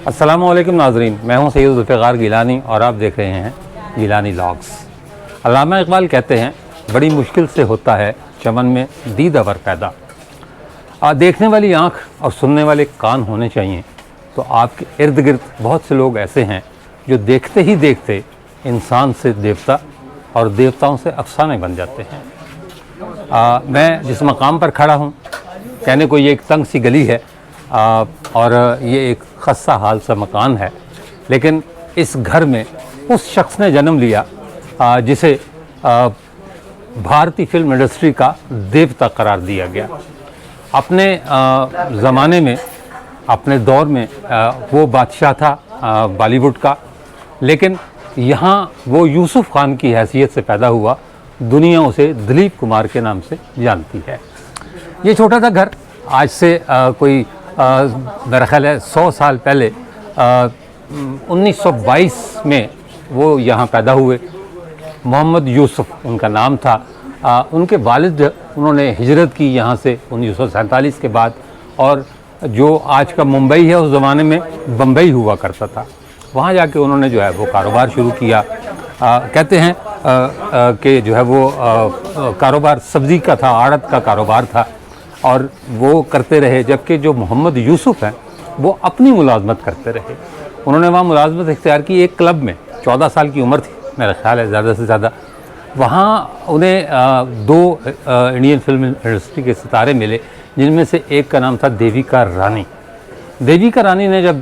السلام علیکم ناظرین، میں ہوں سید ذوالفقار گیلانی اور آپ دیکھ رہے ہیں گیلانی لاگس۔ علامہ اقبال کہتے ہیں بڑی مشکل سے ہوتا ہے چمن میں دیدہ ور پیدا۔ دیکھنے والی آنکھ اور سننے والے کان ہونے چاہیے، تو آپ کے ارد گرد بہت سے لوگ ایسے ہیں جو دیکھتے ہی دیکھتے انسان سے دیوتا اور دیوتاؤں سے افسانے بن جاتے ہیں۔ میں جس مقام پر کھڑا ہوں، کہنے کو یہ ایک تنگ سی گلی ہے اور یہ ایک خستہ حال سا مکان ہے، لیکن اس گھر میں اس شخص نے جنم لیا جسے بھارتی فلم انڈسٹری کا دیوتا قرار دیا گیا۔ اپنے زمانے میں، اپنے دور میں وہ بادشاہ تھا بالی ووڈ کا، لیکن یہاں وہ یوسف خان کی حیثیت سے پیدا ہوا۔ دنیا اسے دلیپ کمار کے نام سے جانتی ہے۔ یہ چھوٹا سا گھر آج سے کوئی میرا خیال ہے 100 سال پہلے 1922 میں وہ یہاں پیدا ہوئے۔ محمد یوسف ان کا نام تھا۔ ان کے والد انہوں نے ہجرت کی یہاں سے 1947 کے بعد، اور جو آج کا ممبئی ہے اس زمانے میں بمبئی ہوا کرتا تھا، وہاں جا کے انہوں نے جو ہے وہ کاروبار شروع کیا۔ کہتے ہیں کہ جو ہے وہ کاروبار سبزی کا تھا، آڑت کا کاروبار تھا، اور وہ کرتے رہے، جبکہ جو محمد یوسف ہیں وہ اپنی ملازمت کرتے رہے۔ انہوں نے وہاں ملازمت اختیار کی ایک کلب میں، 14 سال کی عمر تھی میرا خیال ہے زیادہ سے زیادہ۔ وہاں انہیں 2 انڈین فلم انڈسٹری کے ستارے ملے، جن میں سے ایک کا نام تھا دیویکا رانی۔ دیویکا رانی نے جب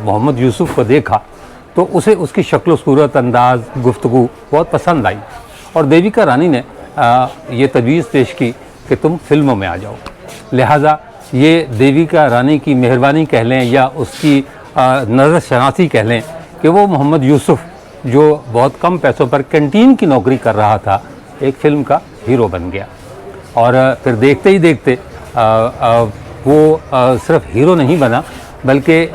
محمد یوسف کو دیکھا تو اسے اس کی شکل و صورت، انداز، گفتگو بہت پسند آئی، اور دیویکا رانی نے یہ تجویز پیش کی کہ تم فلموں میں آ جاؤ۔ لہٰذا یہ دیویکا رانی کی مہربانی کہہ لیں یا اس کی نظر شناسی کہہ لیں کہ وہ محمد یوسف، جو بہت کم پیسوں پر کینٹین کی نوکری کر رہا تھا، ایک فلم کا ہیرو بن گیا۔ اور پھر دیکھتے ہی دیکھتے وہ صرف ہیرو نہیں بنا، بلکہ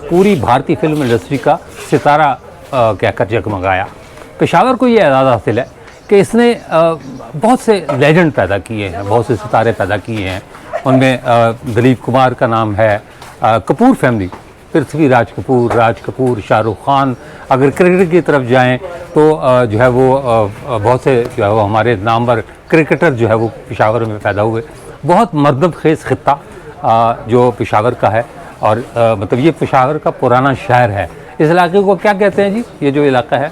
پوری بھارتی فلم انڈسٹری کا ستارہ کہہ کر جگمگایا۔ پشاور کو یہ اعزاز حاصل ہے کہ اس نے بہت سے لیجنڈ پیدا کیے ہیں، بہت سے ستارے پیدا کیے ہیں۔ ان میں دلیپ کمار کا نام ہے، کپور فیملی، پرتھوی راج کپور، راج کپور، شاہ رخ خان۔ اگر کرکٹ کی طرف جائیں تو جو ہے وہ بہت سے جو ہے وہ ہمارے نامور کرکٹر جو ہے وہ پشاور میں پیدا ہوئے۔ بہت مردب خیز خطہ جو پشاور کا ہے، اور مطلب یہ پشاور کا پرانا شہر ہے۔ اس علاقے کو کیا کہتے ہیں جی؟ یہ جو علاقہ ہے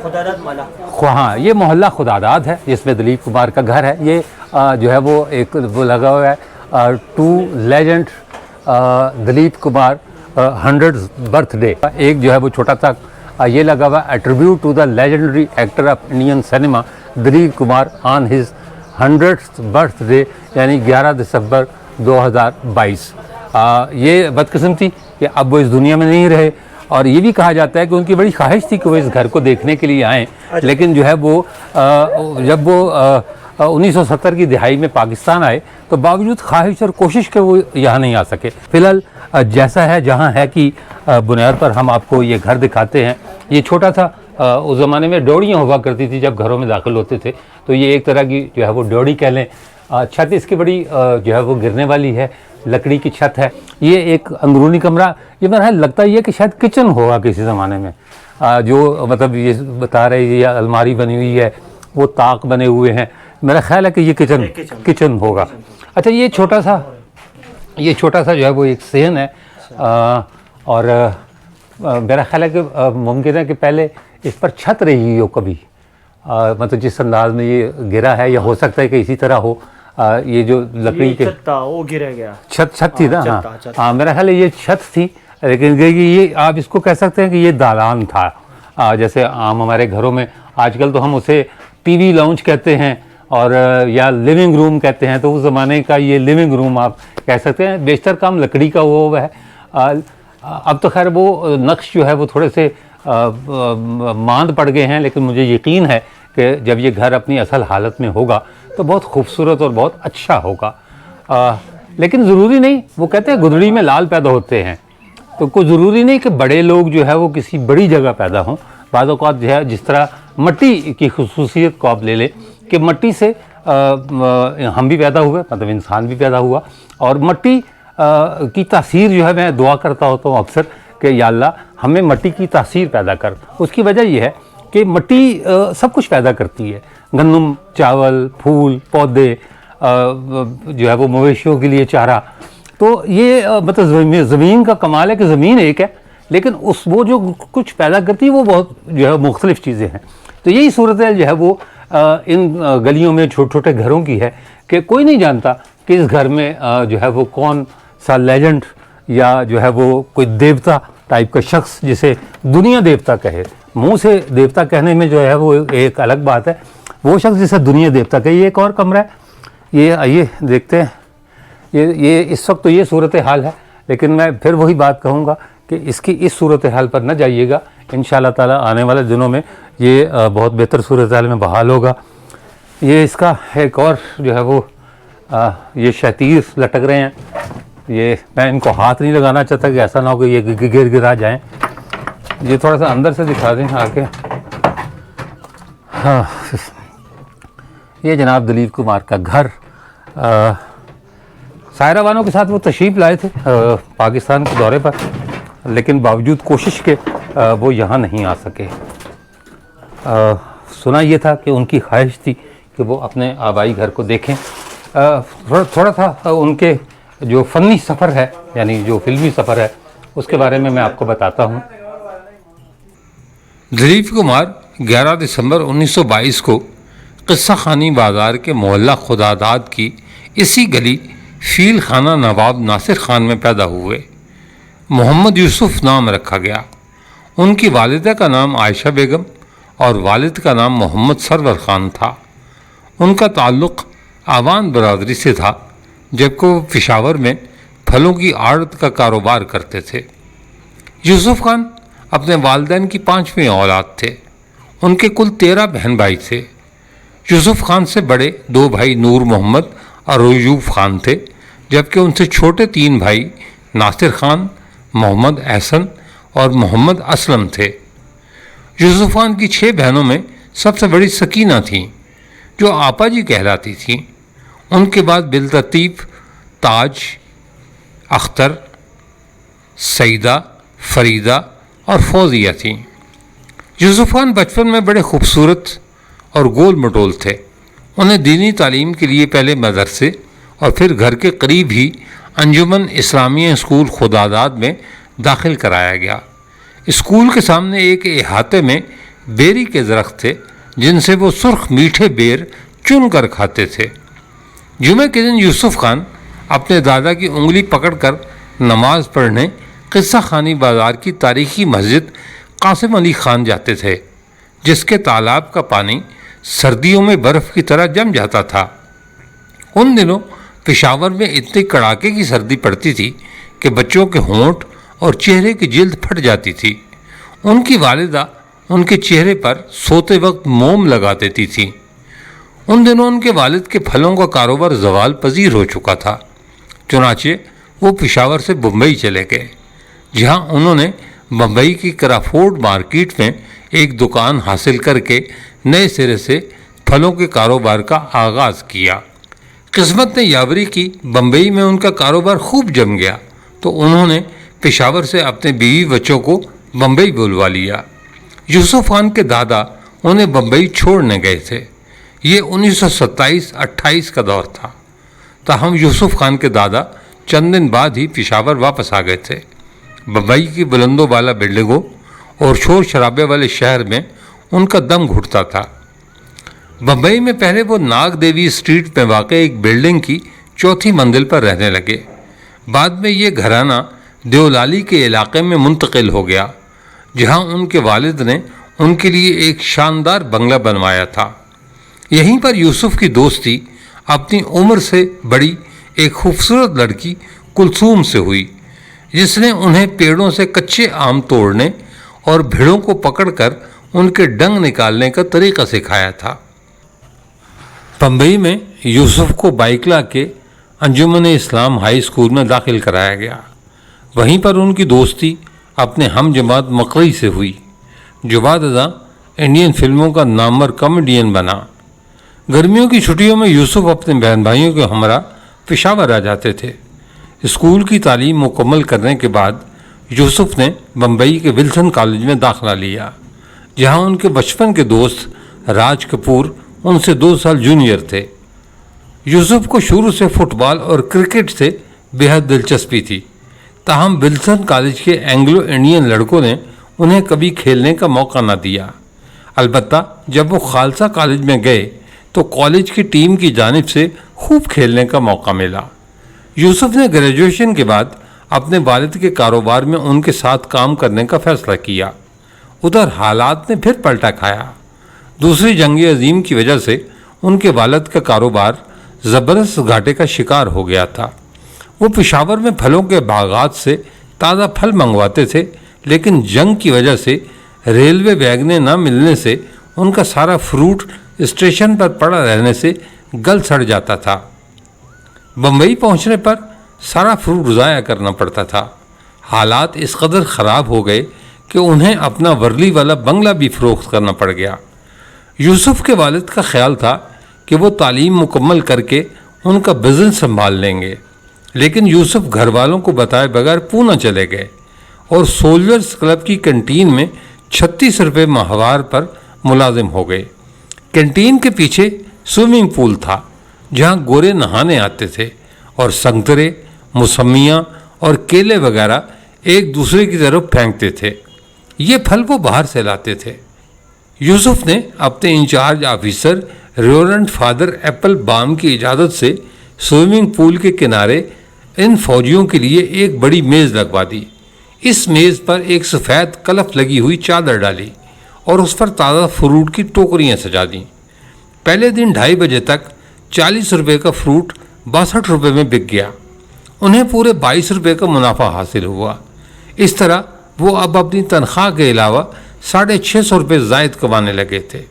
خداداد محلہ، ہاں، یہ محلہ خداداد ہے، جس میں دلیپ کمار کا گھر ہے۔ یہ جو ہے وہ ایک وہ لگا ہوا ہے to legend Dilip Kumar 100th birthday. ایک جو ہے وہ چھوٹا سا یہ لگا ہوا ہے attribute to the legendary actor of Indian cinema Dilip Kumar on his 100th birthday, یعنی 11 دسمبر 2022۔ یہ بدقسمتی کہ اب وہ اس دنیا میں نہیں رہے، اور یہ بھی کہا جاتا ہے کہ ان کی بڑی خواہش تھی کہ وہ اس گھر کو دیکھنے کے لیے آئیں، لیکن جو ہے وہ جب وہ 1970 کی دہائی میں پاکستان آئے تو باوجود خواہش اور کوشش کے وہ یہاں نہیں آ سکے۔ فی الحال جیسا ہے جہاں ہے کی بنیاد پر ہم آپ کو یہ گھر دکھاتے ہیں۔ یہ چھوٹا تھا، اس زمانے میں ڈوڑیاں ہوا کرتی تھی جب گھروں میں داخل ہوتے تھے، تو یہ ایک طرح کی جو ہے وہ ڈوڑی کہہ لیں۔ چھت اس کی بڑی جو ہے وہ گرنے والی ہے، لکڑی کی چھت ہے۔ یہ ایک اندرونی کمرہ، یہ میرا لگتا ہے کہ شاید کچن ہوگا کسی زمانے میں، جو مطلب یہ بتا رہے یہ الماری بنی ہوئی ہے، وہ طاق بنے ہوئے ہیں، میرا خیال ہے کہ یہ کچن ہوگا۔ اچھا، یہ چھوٹا سا جو ہے وہ ایک صحن ہے، اور میرا خیال ہے کہ ممکن ہے کہ پہلے اس پر چھت رہی ہو کبھی، مطلب جس انداز میں یہ گرا ہے، یا ہو سکتا ہے کہ اسی طرح ہو۔ یہ جو لکڑی کے وہ گرا گیا چھت تھی نا، ہاں میرا خیال ہے یہ چھت تھی، لیکن یہ آپ اس کو کہہ سکتے ہیں کہ یہ دالان تھا۔ جیسے عام ہمارے گھروں میں آج کل تو ہم اسے ٹی وی لاؤنج کہتے ہیں، اور یا لیونگ روم کہتے ہیں، تو اس زمانے کا یہ لیونگ روم آپ کہہ سکتے ہیں۔ بیشتر کام لکڑی کا وہ ہے۔ اب تو خیر وہ نقش جو ہے وہ تھوڑے سے ماند پڑ گئے ہیں، لیکن مجھے یقین ہے کہ جب یہ گھر اپنی اصل حالت میں ہوگا تو بہت خوبصورت اور بہت اچھا ہوگا۔ لیکن ضروری نہیں، وہ کہتے ہیں گدڑی میں لال پیدا ہوتے ہیں، تو کوئی ضروری نہیں کہ بڑے لوگ جو ہے وہ کسی بڑی جگہ پیدا ہوں۔ بعض اوقات جو ہے جس طرح مٹی کی خصوصیت کو آپ لے لیں کہ مٹی سے ہم بھی پیدا ہوئے، مطلب انسان بھی پیدا ہوا، اور مٹی کی تاثیر جو ہے میں دعا کرتا ہوتا ہوں اکثر کہ یا اللہ ہمیں مٹی کی تاثیر پیدا کر. اس کی وجہ یہ ہے کہ مٹی سب کچھ پیدا کرتی ہے، گندم، چاول، پھول، پودے، جو ہے وہ مویشیوں کے لیے چارہ. تو یہ مطلب زمین کا کمال ہے کہ زمین ایک ہے لیکن وہ جو کچھ پیدا کرتی ہے وہ بہت جو ہے مختلف چیزیں ہیں. تو یہی صورتحال جو ہے وہ ان گلیوں میں چھوٹے چھوٹے گھروں کی ہے کہ کوئی نہیں جانتا کہ اس گھر میں جو ہے وہ کون سا لیجنڈ یا جو ہے وہ کوئی دیوتا ٹائپ کا شخص، جسے دنیا دیوتا کہے. منہ سے دیوتا کہنے میں جو ہے وہ ایک الگ بات ہے، وہ شخص جسے دنیا دیوتا کہے. یہ ایک اور کمرہ ہے، یہ آئیے دیکھتے ہیں. یہ اس وقت تو یہ صورتحال ہے، لیکن میں پھر وہی بات کہوں گا کہ اس صورتحال پر نہ جائیے گا. انشاءاللہ تعالی آنے والے دنوں میں یہ بہت بہتر صورتحال میں بحال ہوگا. یہ اس کا ایک اور جو ہے وہ یہ شتیر لٹک رہے ہیں. یہ میں ان کو ہاتھ نہیں لگانا چاہتا کہ ایسا نہ ہو کہ یہ گرا جائیں. یہ تھوڑا سا اندر سے دکھا دیں آ کے. ہاں، یہ جناب دلیپ کمار کا گھر. سائرہ بانو کے ساتھ وہ تشریف لائے تھے پاکستان کے دورے پر، لیکن باوجود کوشش کے وہ یہاں نہیں آ سکے. سنا یہ تھا کہ ان کی خواہش تھی کہ وہ اپنے آبائی گھر کو دیکھیں. تھوڑا سا ان کے جو فنی سفر ہے، یعنی جو فلمی سفر ہے، اس کے بارے میں آپ کو بتاتا ہوں. دلیپ کمار 11 دسمبر 1922 کو قصہ خانی بازار کے محلہ خداداد کی اسی گلی فیل خانہ نواب ناصر خان میں پیدا ہوئے. محمد یوسف نام رکھا گیا. ان کی والدہ کا نام عائشہ بیگم اور والد کا نام محمد سرور خان تھا. ان کا تعلق آوان برادری سے تھا، جبکہ وہ پشاور میں پھلوں کی آڑت کا کاروبار کرتے تھے. یوسف خان اپنے والدین کی 5ویں اولاد تھے. ان کے کل 13 بہن بھائی تھے. یوسف خان سے بڑے 2 بھائی نور محمد اور ایوب خان تھے، جبکہ ان سے چھوٹے 3 بھائی ناصر خان، محمد احسن اور محمد اسلم تھے. یوسف خان کی 6 بہنوں میں سب سے بڑی سکینہ تھیں، جو آپا جی کہلاتی تھیں. ان کے بعد بالترتیب تاج، اختر، سعیدہ، فریدہ اور فوزیہ تھیں. یوسف خان بچپن میں بڑے خوبصورت اور گول مٹول تھے. انہیں دینی تعلیم کے لیے پہلے مدرسے اور پھر گھر کے قریب ہی انجمن اسلامیہ اسکول خداداد میں داخل کرایا گیا. اسکول کے سامنے ایک احاطے میں بیری کے درخت تھے، جن سے وہ سرخ میٹھے بیر چن کر کھاتے تھے. جمعہ کے دن یوسف خان اپنے دادا کی انگلی پکڑ کر نماز پڑھنے قصہ خانی بازار کی تاریخی مسجد قاسم علی خان جاتے تھے، جس کے تالاب کا پانی سردیوں میں برف کی طرح جم جاتا تھا. ان دنوں پشاور میں اتنی کڑاکے کی سردی پڑتی تھی کہ بچوں کے ہونٹ اور چہرے کی جلد پھٹ جاتی تھی. ان کی والدہ ان کے چہرے پر سوتے وقت موم لگا دیتی تھی. ان دنوں ان کے والد کے پھلوں کا کاروبار زوال پذیر ہو چکا تھا. چنانچہ وہ پشاور سے بمبئی چلے گئے، جہاں انہوں نے بمبئی کی کرافورڈ مارکیٹ میں ایک دکان حاصل کر کے نئے سرے سے پھلوں کے کاروبار کا آغاز کیا. قسمت نے یاوری کی، بمبئی میں ان کا کاروبار خوب جم گیا تو انہوں نے پشاور سے اپنے بیوی بچوں کو بمبئی بلوا لیا. یوسف خان کے دادا انہیں بمبئی چھوڑنے گئے تھے. یہ 1927-28 کا دور تھا. تاہم یوسف خان کے دادا چند دن بعد ہی پشاور واپس آ گئے تھے. بمبئی کی بلند و بالا بلڈنگوں اور شور شرابے والے شہر میں ان کا دم گھٹتا تھا. بمبئی میں پہلے وہ ناگ دیوی اسٹریٹ میں واقع ایک بلڈنگ کی 4تھی منزل پر رہنے لگے. بعد میں یہ گھرانہ دیولالی کے علاقے میں منتقل ہو گیا، جہاں ان کے والد نے ان کے لیے ایک شاندار بنگلہ بنوایا تھا. یہیں پر یوسف کی دوستی اپنی عمر سے بڑی ایک خوبصورت لڑکی کلثوم سے ہوئی، جس نے انہیں پیڑوں سے کچے آم توڑنے اور بھیڑوں کو پکڑ کر ان کے ڈنگ نکالنے کا طریقہ سکھایا تھا. بمبئی میں یوسف کو بائکلا کے انجمن اسلام ہائی اسکول میں داخل کرایا گیا. وہیں پر ان کی دوستی اپنے ہم جماعت مقری سے ہوئی، جو بعد ازاں انڈین فلموں کا نامور کامیڈین بنا. گرمیوں کی چھٹیوں میں یوسف اپنے بہن بھائیوں کے ہمراہ پشاور آ جاتے تھے. اسکول کی تعلیم مکمل کرنے کے بعد یوسف نے بمبئی کے ولسن کالج میں داخلہ لیا، جہاں ان کے بچپن کے دوست راج کپور ان سے 2 سال جونیئر تھے۔ یوسف کو شروع سے فٹ بال اور کرکٹ سے بے حد دلچسپی تھی، تاہم ولسن کالج کے اینگلو انڈین لڑکوں نے انہیں کبھی کھیلنے کا موقع نہ دیا۔ البتہ جب وہ خالصہ کالج میں گئے تو کالج کی ٹیم کی جانب سے خوب کھیلنے کا موقع ملا۔ یوسف نے گریجویشن کے بعد اپنے والد کے کاروبار میں ان کے ساتھ کام کرنے کا فیصلہ کیا۔ ادھر حالات نے پھر پلٹا کھایا۔ دوسری جنگ عظیم کی وجہ سے ان کے والد کا کاروبار زبردست گھاٹے کا شکار ہو گیا تھا۔ وہ پشاور میں پھلوں کے باغات سے تازہ پھل منگواتے تھے، لیکن جنگ کی وجہ سے ریلوے ویگنیں نہ ملنے سے ان کا سارا فروٹ اسٹیشن پر پڑا رہنے سے گل سڑ جاتا تھا۔ بمبئی پہنچنے پر سارا فروٹ ضائع کرنا پڑتا تھا۔ حالات اس قدر خراب ہو گئے کہ انہیں اپنا ورلی والا بنگلہ بھی فروخت کرنا پڑ گیا۔ یوسف کے والد کا خیال تھا کہ وہ تعلیم مکمل کر کے ان کا بزنس سنبھال لیں گے، لیکن یوسف گھر والوں کو بتائے بغیر پونا چلے گئے اور سولجرز کلب کی کنٹین میں 36 روپے ماہوار پر ملازم ہو گئے۔ کنٹین کے پیچھے سوئمنگ پول تھا، جہاں گورے نہانے آتے تھے اور سنترے، موسمیاں اور کیلے وغیرہ ایک دوسرے کی طرف پھینکتے تھے۔ یہ پھل وہ باہر سے لاتے تھے۔ یوسف نے اپنے incharge officer reverend father Applebaum کی اجازت سے سوئمنگ پول کے کنارے ان فوجیوں کے لیے ایک بڑی میز لگوا دی۔ اس میز پر ایک سفید کلف لگی ہوئی چادر ڈالی اور اس پر تازہ فروٹ کی ٹوکریاں سجا دیں۔ پہلے دن 2:30 بجے تک 40 روپے کا فروٹ 62 روپے میں بک گیا۔ انہیں پورے 22 روپے کا منافع حاصل ہوا۔ اس طرح وہ اب اپنی تنخواہ کے علاوہ 650 روپے زائد کمانے لگے تھے۔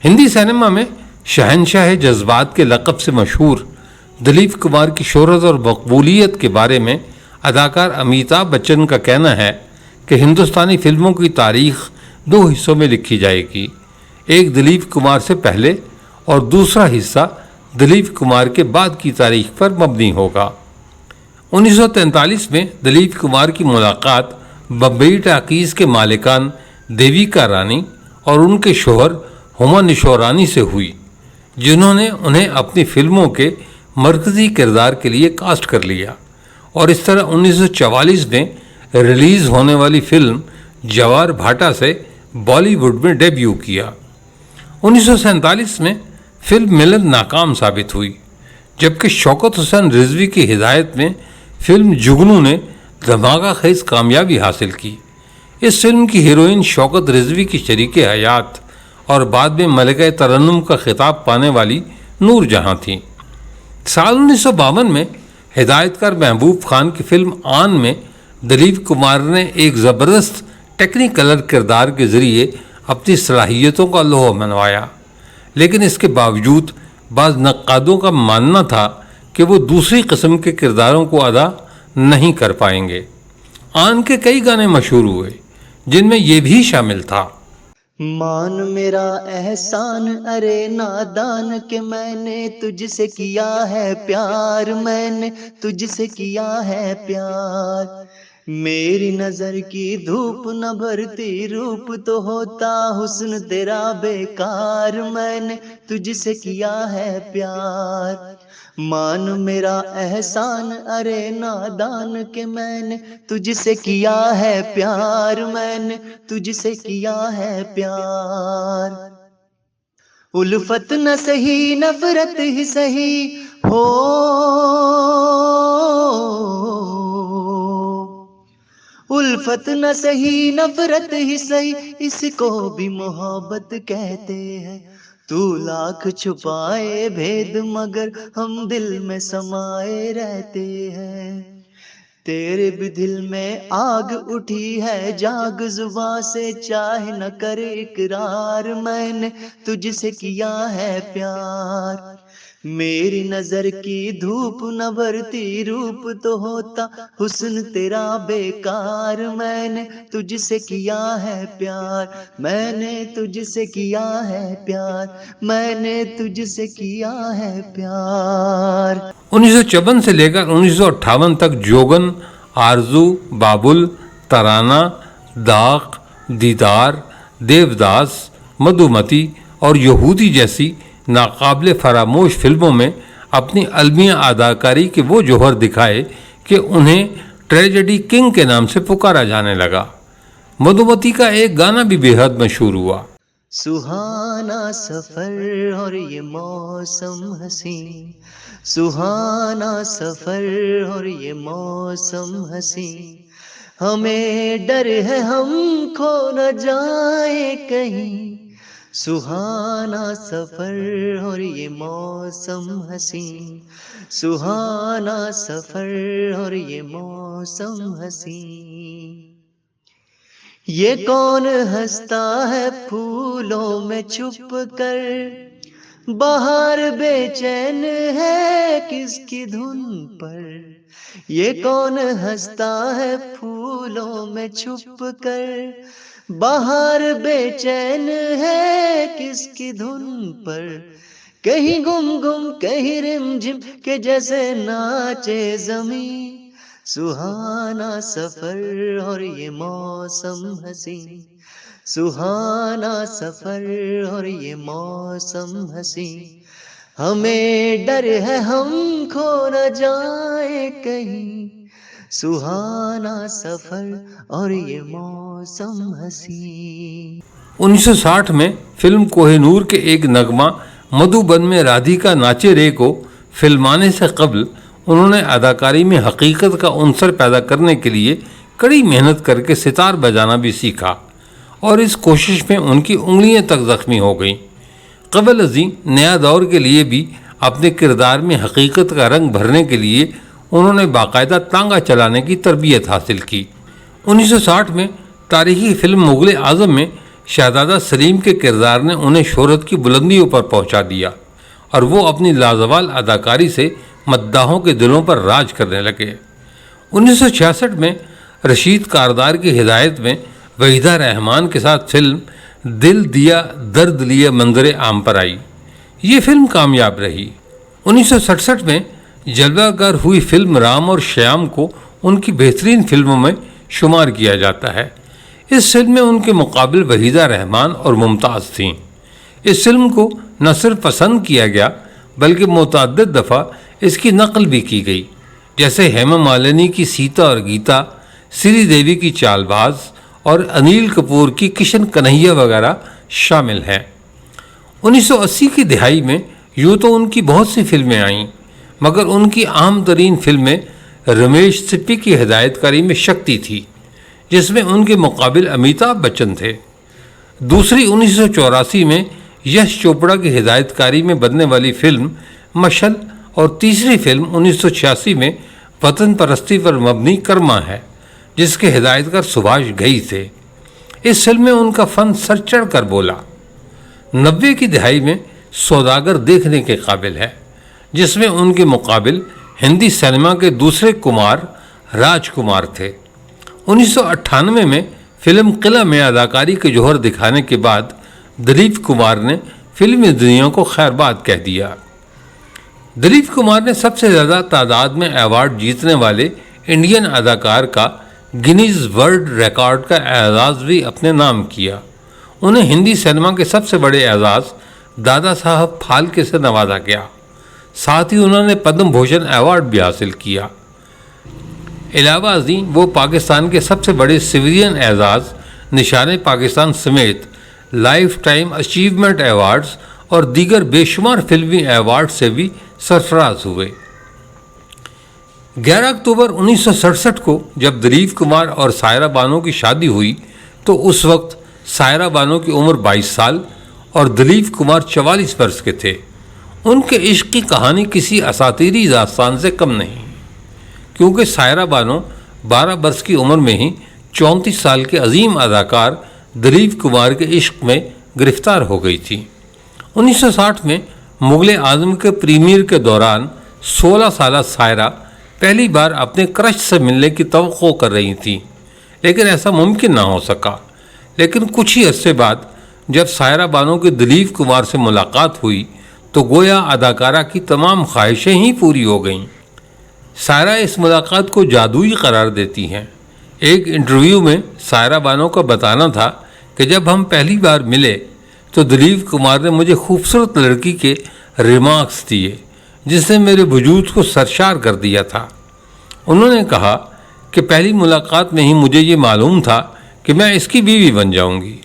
ہندی سینما میں شہنشاہ جذبات کے لقب سے مشہور دلیپ کمار کی شہرت اور مقبولیت کے بارے میں اداکار امیتابھ بچن کا کہنا ہے کہ ہندوستانی فلموں کی تاریخ 2 حصوں میں لکھی جائے گی، ایک دلیپ کمار سے پہلے اور دوسرا حصہ دلیپ کمار کے بعد کی تاریخ پر مبنی ہوگا۔ 1943 میں دلیپ کمار کی ملاقات بمبئی ٹاکیز کے مالکان دیویکا رانی اور ان کے شوہر ہما نشورانی سے ہوئی، جنہوں نے انہیں اپنی فلموں کے مرکزی کردار کے لیے کاسٹ کر لیا، اور اس طرح 1944 میں ریلیز ہونے والی فلم جوار بھاٹا سے بالی ووڈ میں ڈیبیو کیا۔ 1947 میں فلم ملن ناکام ثابت ہوئی، جبکہ شوکت حسین رضوی کی ہدایت میں فلم جگنو نے دھماکہ خیز کامیابی حاصل کی۔ اس فلم کی ہیروئن شوکت رضوی کی شریک حیات اور بعد میں ملکہ ترنم کا خطاب پانے والی نور جہاں تھیں۔ سال 1952 میں ہدایت کار محبوب خان کی فلم آن میں دلیپ کمار نے ایک زبردست ٹیکنیکلر کردار کے ذریعے اپنی صلاحیتوں کا لوہا منوایا، لیکن اس کے باوجود بعض نقادوں کا ماننا تھا کہ وہ دوسری قسم کے کرداروں کو ادا نہیں کر پائیں گے۔ آن کے کئی گانے مشہور ہوئے، جن میں یہ بھی شامل تھا۔ مان میرا احسان ارے نادان کہ میں نے تجھ سے کیا ہے پیار، میں نے تجھ سے کیا ہے پیار، میری نظر کی دھوپ نہ بھرتی روپ تو ہوتا حسن تیرا بیکار، میں نے تجھ سے کیا ہے پیار، مان میرا احسان ارے نادان کہ میں نے تجھ سے کیا ہے پیار، میں نے تجھ سے کیا ہے پیار، الفت نہ سہی نفرت ہی سہی ہو، الفت نہ سہی نفرت ہی سہی اس کو بھی محبت کہتے ہیں، تو لاکھ چھپائے بھید مگر ہم دل میں سمائے رہتے ہیں، تیرے بھی دل میں آگ اٹھی ہے جاگ زباں سے چاہے نہ کر اقرار، میں نے تجھ سے کیا ہے پیار، میری نظر کی دھوپ نہ بھرتی روپ تو ہوتا حسن تیرا بیکار، میں نے تجھ سے کیا ہے پیار، میں نے تجھ سے کیا ہے پیار، میں نے تجھ سے کیا ہے پیار۔ 1954 سے لے کر 1958 تک جوگن، آرزو، بابل، ترانہ، داغ، دیدار، دیوداس، مدھومتی اور یہودی جیسی ناقابل فراموش فلموں میں اپنی المیہ اداکاری کے وہ جوہر دکھائے کہ انہیں ٹریجڈی کنگ کے نام سے پکارا جانے لگا۔ مدھومتی کا ایک گانا بھی بے حد مشہور ہوا۔ سہانا سفر اور یہ موسم حسین، سہانا سفر اور یہ موسم حسین، ہمیں ڈر ہے ہم کھو نہ جائیں کہیں، سہانا سفر اور یہ موسم حسین، سہانا سفر اور یہ موسم حسین۔ یہ کون ہنستا ہے پھولوں میں چھپ کر، بہار بے چین ہے کس کی دھن پر، یہ کون ہنستا ہے پھولوں میں چھپ کر، بہار بے چین ہے کس کی دھن پر، کہیں گم گم کہیں رم جھم کہ جیسے ناچے زمین، سہانا سفر اور یہ موسم حسین، سہانا سفر اور یہ موسم حسین، ہمیں ڈر ہے ہم کھو نہ جائیں کہیں، سہانا سفر اور یہ موسم حسین۔ 1960 میں فلم کوہ نور کے ایک نغمہ مدھوبن میں رادھیکا ناچے رے کو فلمانے سے قبل انہوں نے اداکاری میں حقیقت کا عنصر پیدا کرنے کے لیے کڑی محنت کر کے ستار بجانا بھی سیکھا، اور اس کوشش میں ان کی انگلیاں تک زخمی ہو گئیں۔ قبل ازیں نیا دور کے لیے بھی اپنے کردار میں حقیقت کا رنگ بھرنے کے لیے انہوں نے باقاعدہ تانگا چلانے کی تربیت حاصل کی۔ 1960 میں تاریخی فلم مغل اعظم میں شہزادہ سلیم کے کردار نے انہیں شہرت کی بلندیوں پر پہنچا دیا، اور وہ اپنی لازوال اداکاری سے مداحوں کے دلوں پر راج کرنے لگے۔ 1966 میں رشید کاردار کی ہدایت میں وحیدہ رحمان کے ساتھ فلم دل دیا درد لیا منظر عام پر آئی۔ یہ فلم کامیاب رہی۔ 1967 میں جلوہ گر ہوئی فلم رام اور شیام کو ان کی بہترین فلموں میں شمار کیا جاتا ہے۔ اس فلم میں ان کے مقابل وحیدہ رحمان اور ممتاز تھیں۔ اس فلم کو نہ صرف پسند کیا گیا بلکہ متعدد دفعہ اس کی نقل بھی کی گئی، جیسے ہیما مالنی کی سیتا اور گیتا، سری دیوی کی چال باز اور انیل کپور کی کشن کنہیا وغیرہ شامل ہیں۔ 1980 کی دہائی میں یوں تو ان کی بہت سی فلمیں آئیں، مگر ان کی اہم ترین فلمیں رمیش سپی کی ہدایت کاری میں شکتی تھی، جس میں ان کے مقابل امیتابھ بچن تھے۔ دوسری 1984 میں یش چوپڑا کی ہدایت کاری میں بننے والی فلم مشل، اور تیسری فلم 1986 میں وطن پرستی پر مبنی کرما ہے، جس کے ہدایت کار سبھاش گھئی تھے۔ اس فلم میں ان کا فن سر چڑھ کر بولا۔ 90 کی دہائی میں سوداگر دیکھنے کے قابل ہے، جس میں ان کے مقابل ہندی سینما کے دوسرے کمار راج کمار تھے۔ 1998 میں فلم قلعہ میں اداکاری کے جوہر دکھانے کے بعد دلیپ کمار نے فلمی دنیا کو خیر باد کہہ دیا۔ دلیپ کمار نے سب سے زیادہ تعداد میں ایوارڈ جیتنے والے انڈین اداکار کا گینیز ورلڈ ریکارڈ کا اعزاز بھی اپنے نام کیا۔ انہیں ہندی سینما کے سب سے بڑے اعزاز دادا صاحب پھالکے سے نوازا گیا، ساتھ ہی انہوں نے پدم بھوشن ایوارڈ بھی حاصل کیا۔ علاوہ ازیں وہ پاکستان کے سب سے بڑے سویلین اعزاز نشان پاکستان سمیت لائف ٹائم اچیومنٹ ایوارڈز اور دیگر بے شمار فلمی ایوارڈ سے بھی سرفراز ہوئے۔ 11 اکتوبر 1967 کو جب دلیپ کمار اور سائرہ بانو کی شادی ہوئی تو اس وقت سائرہ بانو کی عمر 22 سال اور دلیپ کمار 44 برس کے تھے۔ ان کے عشق کی کہانی کسی اساطیری داستان سے کم نہیں، کیونکہ سائرہ بانو 12 برس کی عمر میں ہی 34 سال کے عظیم اداکار دلیپ کمار کے عشق میں گرفتار ہو گئی تھی۔ 1960 میں مغل اعظم کے پریمیئر کے دوران 16 سالہ سائرہ پہلی بار اپنے کرش سے ملنے کی توقع کر رہی تھیں، لیکن ایسا ممکن نہ ہو سکا۔ لیکن کچھ ہی عرصے بعد جب سائرہ بانو کی دلیپ کمار سے ملاقات ہوئی تو گویا اداکارہ کی تمام خواہشیں ہی پوری ہو گئیں۔ سائرہ اس ملاقات کو جادوئی قرار دیتی ہیں۔ ایک انٹرویو میں سائرہ بانو کا بتانا تھا کہ جب ہم پہلی بار ملے تو دلیپ کمار نے مجھے خوبصورت لڑکی کے ریمارکس دیے جس نے میرے وجود کو سرشار کر دیا تھا۔ انہوں نے کہا کہ پہلی ملاقات میں ہی مجھے یہ معلوم تھا کہ میں اس کی بیوی بن جاؤں گی۔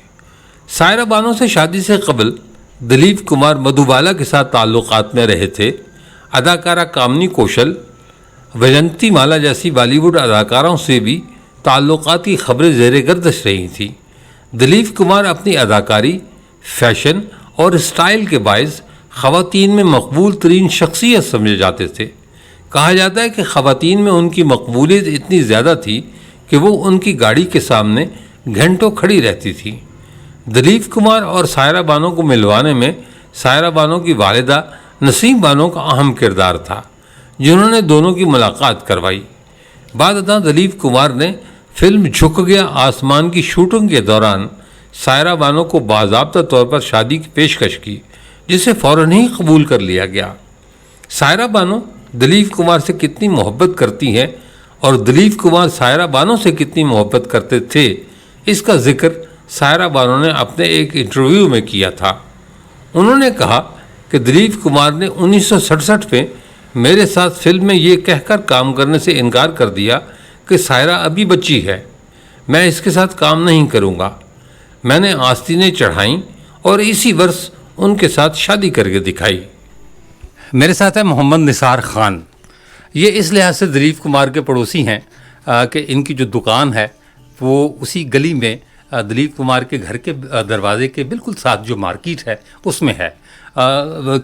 سائرہ بانو سے شادی سے قبل دلیپ کمار مدھوبالا کے ساتھ تعلقات میں رہے تھے۔ اداکارہ کامنی کوشل، وجنتی مالا جیسی بالی ووڈ اداکاروں سے بھی تعلقاتی خبریں زیر گردش رہی تھیں۔ دلیپ کمار اپنی اداکاری، فیشن اور اسٹائل کے باعث خواتین میں مقبول ترین شخصیت سمجھے جاتے تھے۔ کہا جاتا ہے کہ خواتین میں ان کی مقبولیت اتنی زیادہ تھی کہ وہ ان کی گاڑی کے سامنے گھنٹوں کھڑی رہتی تھی۔ دلیپ کمار اور سائرہ بانو کو ملوانے میں سائرہ بانو کی والدہ نسیم بانو کا اہم کردار تھا، جنہوں نے دونوں کی ملاقات کروائی۔ بعد ازاں دلیپ کمار نے فلم جھک گیا آسمان کی شوٹنگ کے دوران سائرہ بانو کو باضابطہ طور پر شادی کی پیشکش کی، جسے فوراً ہی قبول کر لیا گیا۔ سائرہ بانو دلیپ کمار سے کتنی محبت کرتی ہیں اور دلیپ کمار سائرہ بانو سے کتنی محبت کرتے تھے، اس کا ذکر سائرہ بانو نے اپنے ایک انٹرویو میں کیا تھا۔ انہوں نے کہا کہ دلیپ کمار نے 1967 میں میرے ساتھ فلم میں یہ کہہ کر کام کرنے سے انکار کر دیا کہ سائرہ ابھی بچی ہے، میں اس کے ساتھ کام نہیں کروں گا۔ میں نے آستینیں چڑھائیں اور اسی برس ان کے ساتھ شادی کر کے دکھائی۔ میرے ساتھ ہے محمد نثار خان۔ یہ اس لحاظ سے دلیپ کمار کے پڑوسی ہیں کہ ان کی جو دکان ہے وہ اسی گلی میں دلیپ کمار کے گھر کے دروازے کے بالکل ساتھ جو مارکیٹ ہے اس میں ہے۔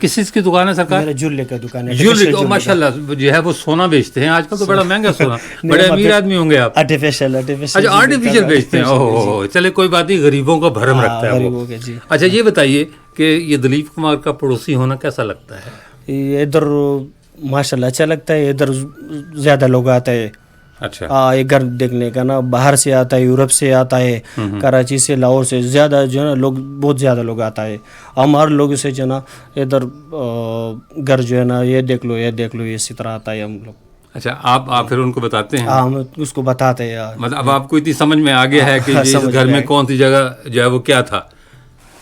کس چیز کی دکان ہے سرکار؟ میرا جولے کا دکان ہے، جولری کا۔ ماشاء اللہ جو ہے وہ سونا بیچتے ہیں، آج کل تو بڑا مہنگا سونا، بڑے امیر آدمی ہوں گے آپ۔ آرٹیفیشل اچھا آرٹیفیشل بیچتے ہیں، اوہ چلے کوئی بات نہیں، غریبوں کا بھرم رکھتا ہے وہ۔ اچھا یہ بتائیے کہ یہ دلیپ کمار کا پڑوسی ہونا کیسا لگتا ہے؟ ادھر ماشاء اللہ اچھا لگتا ہے، ادھر زیادہ لوگ آتے ہیں۔ اچھا یہ گھر دیکھنے کا نا، باہر سے آتا ہے، یورپ سے آتا ہے، کراچی سے، لاہور سے، زیادہ جو ہے نا لوگ، بہت زیادہ لوگ آتا ہے۔ ہم ہر لوگ سے جو ہے نا ادھر گھر جو ہے نا یہ دیکھ لو، یہ دیکھ لو، اسی طرح آتا ہے ہم لوگ۔ اچھا آپ پھر ان کو بتاتے ہیں؟ ہاں، ہم اس کو بتاتے ہیں۔ مطلب اب آپ کو اتنی سمجھ میں آ گیا ہے کہ اس گھر میں کون سی جگہ جو ہے وہ کیا تھا؟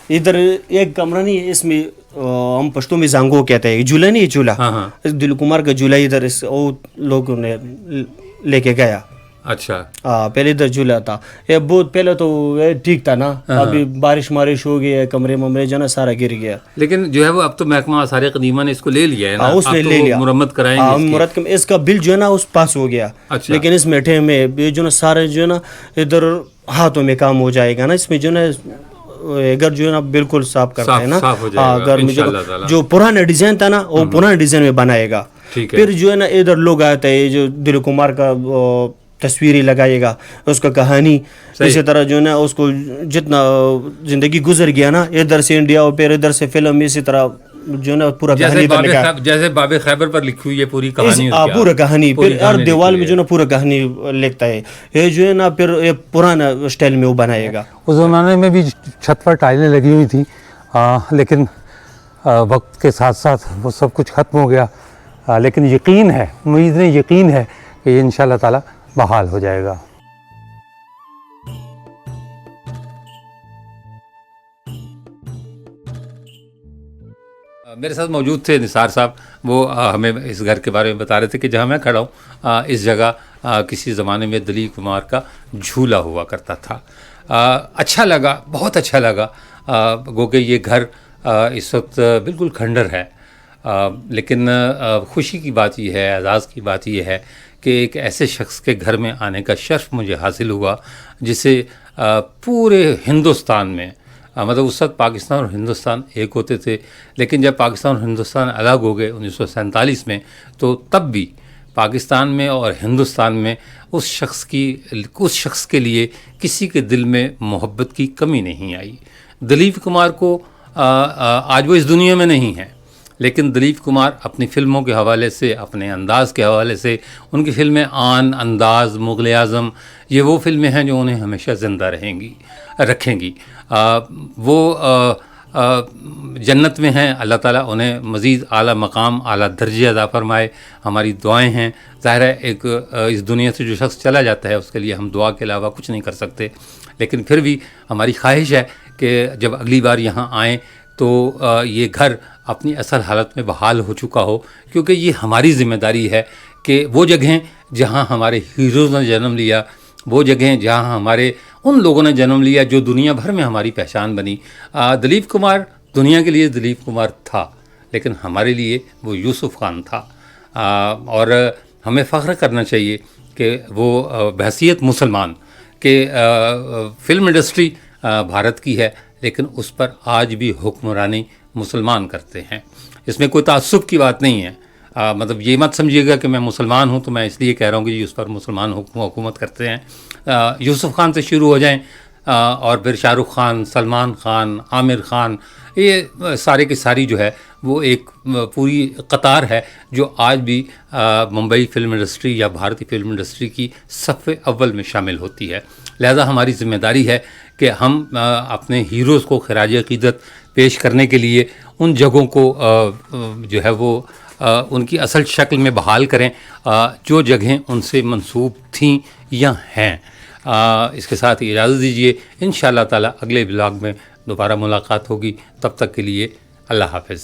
ادھر ایک کمرہ نہیں ہے، اس میں ہم پشتو میں زانگو کہتے ہیں، جھولا نہیں ہے، جھولا دلیپ کمار کا جھولا ادھر اس لوگوں نے لے کے گیا۔ اچھا ہاں، پہلے ادھر جھولا تھا، یہ بہت پہلے تو ٹھیک تھا نا، ابھی بارش ہو گئی ہے، کمرے ممرے جو نا سارا گر گیا۔ لیکن جو ہے وہ اب تو محکمہ آثار قدیمہ نے اس کو لے لیا ہے نا، اس نے لے لیا، مرمت کرائیں گے مرمت، اس کا بل جو ہے نا اس پاس ہو گیا۔ لیکن اس میٹھے میں یہ جو نا سارے جو ہے نا ادھر ہاتھوں میں کام ہو جائے گا نا، اس میں جو نا گھر جو ہے نا بالکل صاف کرتا ہے نا، گھر میں جو پرانا ڈیزائن تھا نا وہ پرانے ڈیزائن میں بنائے گا۔ پھر جو ہے نا ادھر لوگ آتے ہیں، جو دلیپ کمار کا تصویری لگائے گا، اس کا کہانی، اسی طرح جو ہے نا اس کو جتنا زندگی گزر گیا نا ادھر سے انڈیا اور پھر ادھر سے فلم، اسی طرح جو ہے نا پورا کہانی بنے گا، جیسے باب خیبر پر لکھی ہوئی ہے پوری کہانی، پورا کہانی، پھر ہر دیوال میں جو نا پورا کہانی لکھتا ہے، یہ جو ہے نا پھر پرانا اسٹائل میں وہ بنائے گا۔ اس زمانے میں بھی چھت پر ٹائلیں لگی ہوئی تھیں، لیکن وقت کے ساتھ ساتھ وہ سب کچھ ختم ہو گیا، لیکن یقین ہے، امید نہیں یقین ہے کہ یہ انشاءاللہ تعالی بحال ہو جائے گا۔ میرے ساتھ موجود تھے نثار صاحب، وہ ہمیں اس گھر کے بارے میں بتا رہے تھے کہ جہاں میں کھڑا ہوں اس جگہ کسی زمانے میں دلیپ کمار کا جھولا ہوا کرتا تھا۔ اچھا لگا، بہت اچھا لگا، گو کہ یہ گھر اس وقت بالکل کھنڈر ہے، لیکن خوشی کی بات یہ ہے، اعزاز کی بات یہ ہے کہ ایک ایسے شخص کے گھر میں آنے کا شرف مجھے حاصل ہوا جسے پورے ہندوستان میں، مطلب اس وقت پاکستان اور ہندوستان ایک ہوتے تھے، لیکن جب پاکستان اور ہندوستان الگ ہو گئے 1947 میں، تو تب بھی پاکستان میں اور ہندوستان میں اس شخص کے لیے کسی کے دل میں محبت کی کمی نہیں آئی۔ دلیپ کمار کو آج وہ اس دنیا میں نہیں ہیں، لیکن دلیپ کمار اپنی فلموں کے حوالے سے، اپنے انداز کے حوالے سے، ان کی فلمیں آن، انداز، مغل اعظم، یہ وہ فلمیں ہیں جو انہیں ہمیشہ زندہ رکھیں گی۔ وہ جنت میں ہیں. اللہ تعالیٰ انہیں مزید اعلیٰ مقام اعلیٰ درجے عطا فرمائے. ہماری دعائیں ہیں. ظاہر ہے ایک اس دنیا سے جو شخص چلا جاتا ہے اس کے لیے ہم دعا کے علاوہ کچھ نہیں کر سکتے، لیکن پھر بھی ہماری خواہش ہے کہ جب اگلی بار یہاں آئیں تو یہ گھر اپنی اصل حالت میں بحال ہو چکا ہو، کیونکہ یہ ہماری ذمہ داری ہے کہ وہ جگہیں جہاں ہمارے ہیروز نے جنم لیا، وہ جگہیں جہاں ہمارے ان لوگوں نے جنم لیا جو دنیا بھر میں ہماری پہچان بنی. دلیپ کمار دنیا کے لیے دلیپ کمار تھا، لیکن ہمارے لیے وہ یوسف خان تھا. اور ہمیں فخر کرنا چاہیے کہ وہ بحیثیت مسلمان کہ فلم انڈسٹری بھارت کی ہے، لیکن اس پر آج بھی حکمرانی مسلمان کرتے ہیں. اس میں کوئی تعصب کی بات نہیں ہے. مطلب یہ مت سمجھیے گا کہ میں مسلمان ہوں تو میں اس لیے کہہ رہا ہوں کہ جی اس پر مسلمان حکومت کرتے ہیں. یوسف خان سے شروع ہو جائیں اور پھر شاہ رخ خان، سلمان خان، عامر خان، یہ سارے کے ساری جو ہے وہ ایک پوری قطار ہے جو آج بھی ممبئی فلم انڈسٹری یا بھارتی فلم انڈسٹری کی صف اول میں شامل ہوتی ہے. لہذا ہماری ذمہ داری ہے کہ ہم اپنے ہیروز کو خراج عقیدت پیش کرنے کے لیے ان جگہوں کو جو ہے وہ ان کی اصل شکل میں بحال کریں جو جگہیں ان سے منسوب تھیں یا ہیں. اس کے ساتھ اجازت دیجیے، انشاءاللہ تعالی اگلے بلاگ میں دوبارہ ملاقات ہوگی. تب تک کے لیے اللہ حافظ.